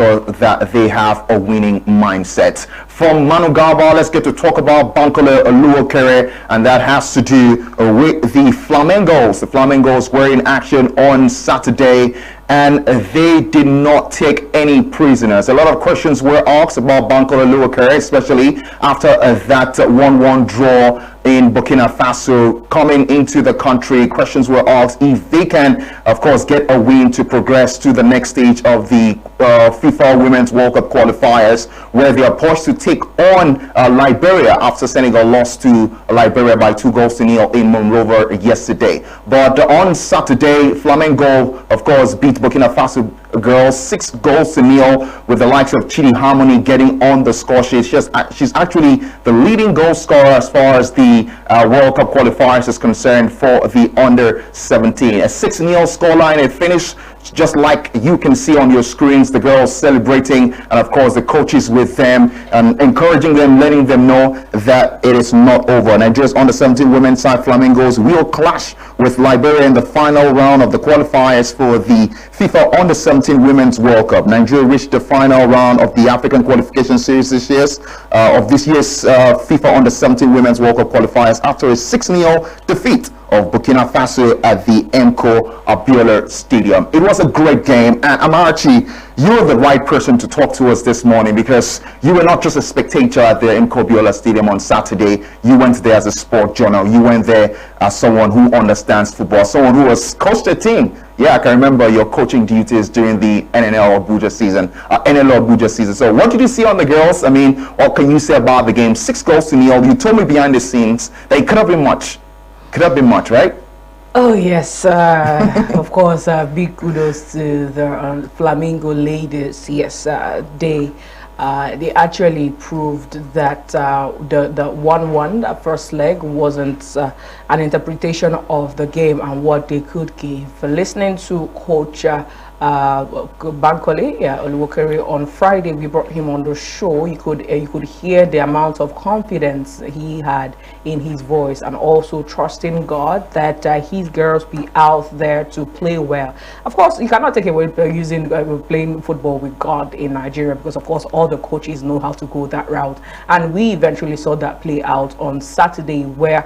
that they have a winning mindset. From Manu Garba, let's get to talk about Bankole Oluokere, and that has to do with the Flamingos. The Flamingos were in action on Saturday, and they did not take any prisoners. A lot of questions were asked about Bankole Oluokere, especially after that 1-1 draw in Burkina Faso coming into the country. Questions were asked if they can, of course, get a win to progress to the next stage of the FIFA Women's World Cup qualifiers, where they are poised to take on Liberia after Senegal lost to Liberia by 2-0 in Monrovia yesterday. But on Saturday, Flamengo, of course, beat Burkina Faso girls 6-0 with the likes of Chidi Harmony getting on the score sheet. She's actually the leading goal scorer as far as the World Cup qualifiers is concerned for the under 17. A 6-0 scoreline. It finished just like you can see on your screens. The girls celebrating, and of course the coaches with them, encouraging them, letting them know that it is not over. Nigeria's under 17 women's side Flamingos will clash with Liberia in the final round of the qualifiers for the FIFA under 17 Women's World Cup. Nigeria reached the final round of the African qualification series this year's FIFA under 17 Women's World Cup qualifiers after a 6-0 defeat of Burkina Faso at the Mko Abiola Stadium. It was a great game, and Amarachi, you're the right person to talk to us this morning, because you were not just a spectator at the Mko Abiola Stadium on Saturday. You went there as a sport journal. You went there as someone who understands football, someone who has coached a team. Yeah, I can remember your coaching duties during the NNL Abuja season. So what did you see on the girls? I mean, what can you say about the game? 6-0. You told me behind the scenes that it could have been much. Could have been much, right? Oh yes, of course. Big kudos to the Flamingo ladies. Yes, they actually proved that the 1-1, that first leg, wasn't an interpretation of the game and what they could give. Listening to Coach Bankole Oluokere on Friday, we brought him on the show. You could hear the amount of confidence he had in his voice, and also trusting God that his girls be out there to play well. Of course, you cannot take away playing football with God in Nigeria, because of course all the coaches know how to go that route, and we eventually saw that play out on Saturday, where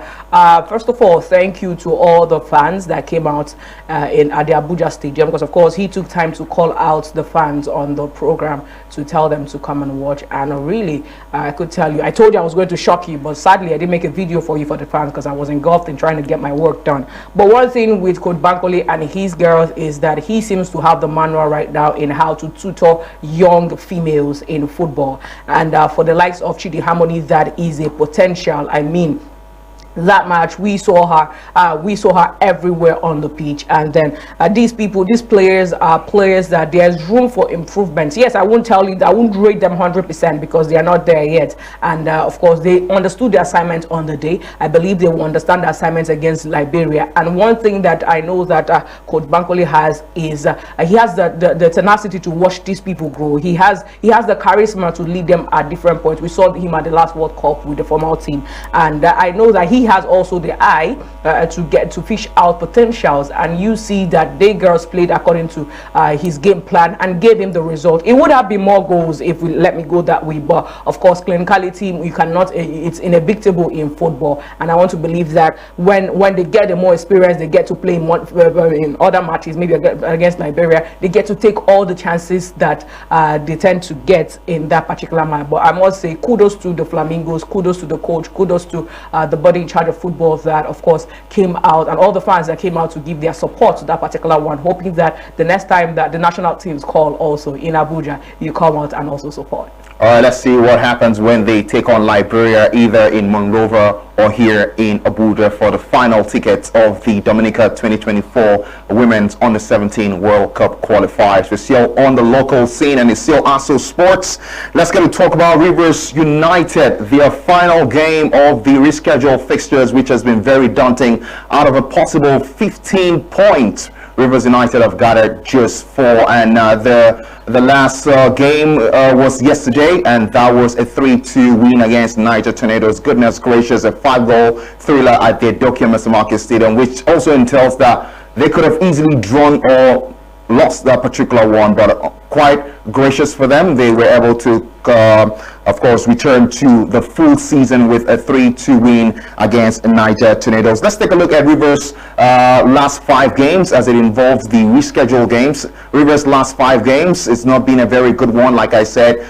first of all, thank you to all the fans that came out at the Abuja Stadium, because of course he took time to call out the fans on the program to tell them to come and watch. And really, I could tell you, I told you I was going to shock you, but sadly I didn't make a video for you for the fans because I was engulfed in trying to get my work done. But one thing with Coach Bankole and his girls is that he seems to have the manual right now in how to tutor young females in football. And for the likes of Chidi Harmony, that is a potential. I mean, that match we saw her everywhere on the pitch. And then these players are players that there's room for improvement. Yes, I won't tell you that I won't rate them 100% because they are not there yet, and of course they understood the assignment on the day. I believe they will understand the assignments against Liberia. And one thing that I know that Coach Bankole has is he has the tenacity to watch these people grow. He has the charisma to lead them at different points. We saw him at the last World Cup with the formal team, and I know that he has also the eye to fish out potentials, and you see that they girls played according to his game plan and gave him the result. It would have been more goals if we let me go that way, but of course clinicality, you cannot, it's inevitable in football, and I want to believe that when they get the more experience, they get to play in other matches, maybe against Liberia, they get to take all the chances that they tend to get in that particular match. But I must say kudos to the Flamingos, kudos to the coach, kudos to the body in charge of football that of course came out, and all the fans that came out to give their support to that particular one, hoping that the next time that the national teams call also in Abuja, you come out and also support. All right, let's see what happens when they take on Liberia, either in Monrovia or here in Abuja, for the final tickets of the Dominica 2024 Women's Under 17 World Cup qualifiers. We're still on the local scene, and it's still Aso Sports. Let's get to talk about Rivers United, their final game of the rescheduled fixtures, which has been very daunting. Out of a possible 15 points, Rivers United have gathered just 4, and the last game was yesterday, and that was a 3-2 win against Niger Tornadoes. Goodness gracious, a 5-goal thriller at the Dokia Mesamaki Stadium, which also entails that they could have easily drawn or lost that particular one, but quite gracious for them. They were able to, of course, return to the full season with a 3-2 win against Niger Tornadoes. Let's take a look at Rivers' last 5 games as it involves the rescheduled games. Rivers' last 5 games, it's not been a very good one, like I said.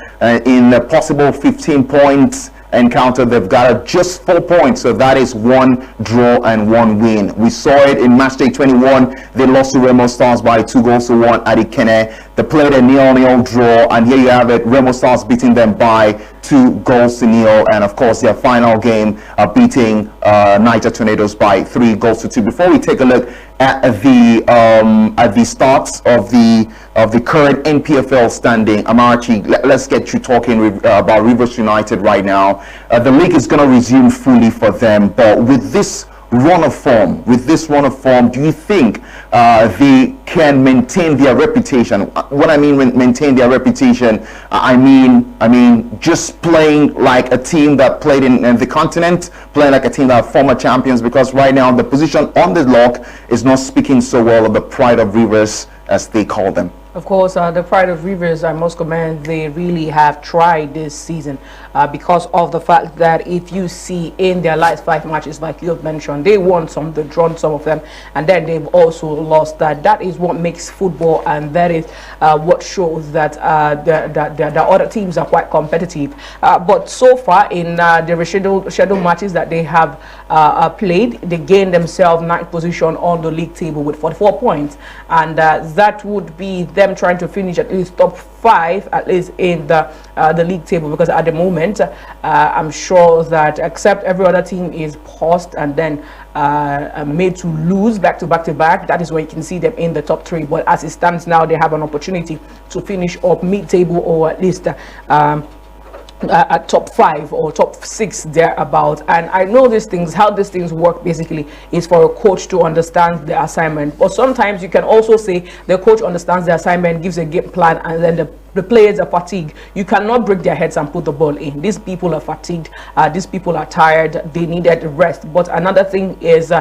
In a possible 15 points encounter, they've got just 4 points, so that is 1 draw and 1 win. We saw it in match day 21. They lost to Remo Stars by 2-1 at Ikene. They played a 0-0 draw, and here you have it, Remo Stars beating them by 2-0, and of course their final game beating Niger Tornadoes by 3-2. Before we take a look at the starts of the current NPFL standing, Amarachi, let's get you talking about Rivers United right now. The league is going to resume fully for them, but with this run of form, do you think they can maintain their reputation? What I mean maintain their reputation, I mean just playing like a team that played in the continent, playing like a team that are former champions, because right now the position on the log is not speaking so well of the pride of Rivers, as they call them. Of course, the pride of Rivers, I must commend, they really have tried this season because of the fact that if you see in their last 5 matches, like you have mentioned, they won some, they've drawn some of them, and then they've also lost. That is what makes football, and that is what shows that the other teams are quite competitive. But so far in the scheduled matches that they have played, they gained themselves 9th position on the league table with 44 points, and that would be them trying to finish at least top 5 at least in the league table, because at the moment I'm sure that except every other team is paused and then made to lose back to back, that is where you can see them in the top 3. But as it stands now, they have an opportunity to finish up mid-table, or at least at top 5 or top 6 thereabout. And I know these things, how these things work basically is for a coach to understand the assignment, but sometimes you can also say the coach understands the assignment, gives a game plan, and then the players are fatigued. You cannot break their heads and put the ball in. These people are fatigued. These people are tired. They needed rest. But another thing is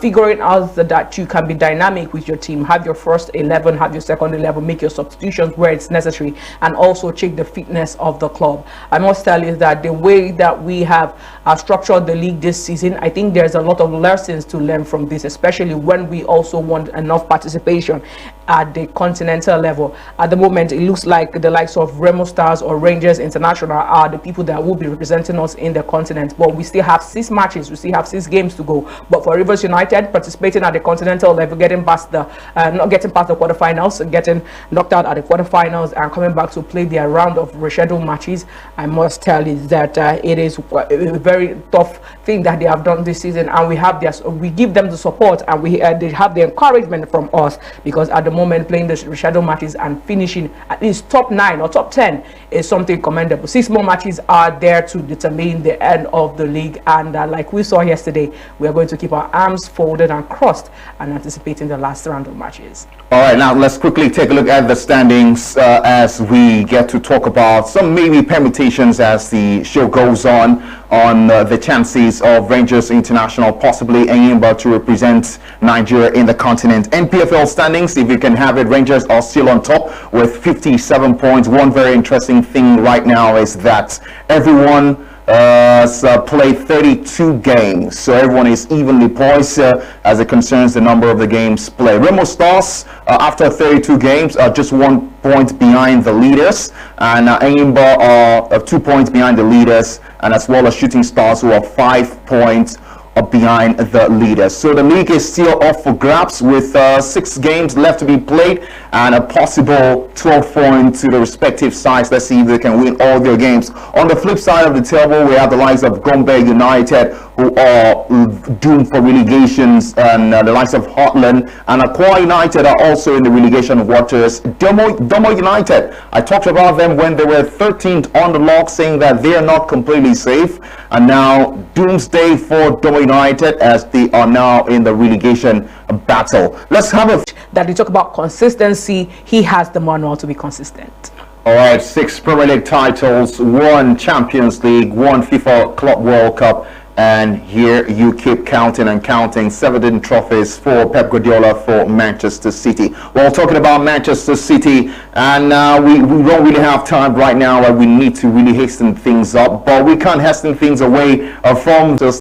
figuring out that you can be dynamic with your team. Have your first 11, have your second 11, make your substitutions where it's necessary, and also check the fitness of the club. I must tell you that the way that we have structured the league this season, I think there's a lot of lessons to learn from this, especially when we also want enough participation at the continental level. At the moment, it looks like the likes of Remo Stars or Rangers International are the people that will be representing us in the continent, but we still have 6 matches, we still have 6 games to go. But for Rivers United, participating at the continental level, getting past the not getting past the quarterfinals, getting knocked out at the quarterfinals, and coming back to play their round of rescheduled matches, I must tell you that it is a very tough thing that they have done this season, and we give them the support, and they have the encouragement from us, because at the moment playing the rescheduled matches and finishing at least top 9 or top 10 is something commendable. 6 more matches are there to determine the end of the league, and like we saw yesterday, we are going to keep our arms folded and crossed and anticipating the last round of matches. All right, now let's quickly take a look at the standings as we get to talk about some maybe permutations as the show goes on the chances of Rangers International possibly aiming to represent Nigeria in the continent. NPFL standings, if you can have it, Rangers are still on top with 57 points. One very interesting thing right now is that everyone played 32 games, so everyone is evenly poised as it concerns the number of the games played. Remo Stars, after 32 games, are just 1 point behind the leaders, and Ayimba are 2 points behind the leaders, and as well as Shooting Stars, who are 5 points behind the leaders. So the league is still up for grabs with 6 games left to be played and a possible 12 points to the respective sides. Let's see if they can win all their games. On the flip side of the table, we have the likes of Gombe United, who are doomed for relegations, and the likes of Heartland and Akwa United are also in the relegation waters. Domo United, I talked about them when they were 13th on the log, saying that they are not completely safe, and now doomsday for Domo United as they are now in the relegation battle. Let's have a that we talk about consistency. He has the manual to be consistent. All right, 6 Premier League titles, 1 Champions League, 1 FIFA Club World Cup, and here you keep counting and counting. 17 trophies for Pep Guardiola for Manchester City. Well, talking about Manchester City, and we don't really have time right now. We need to really hasten things up, but we can't hasten things away from just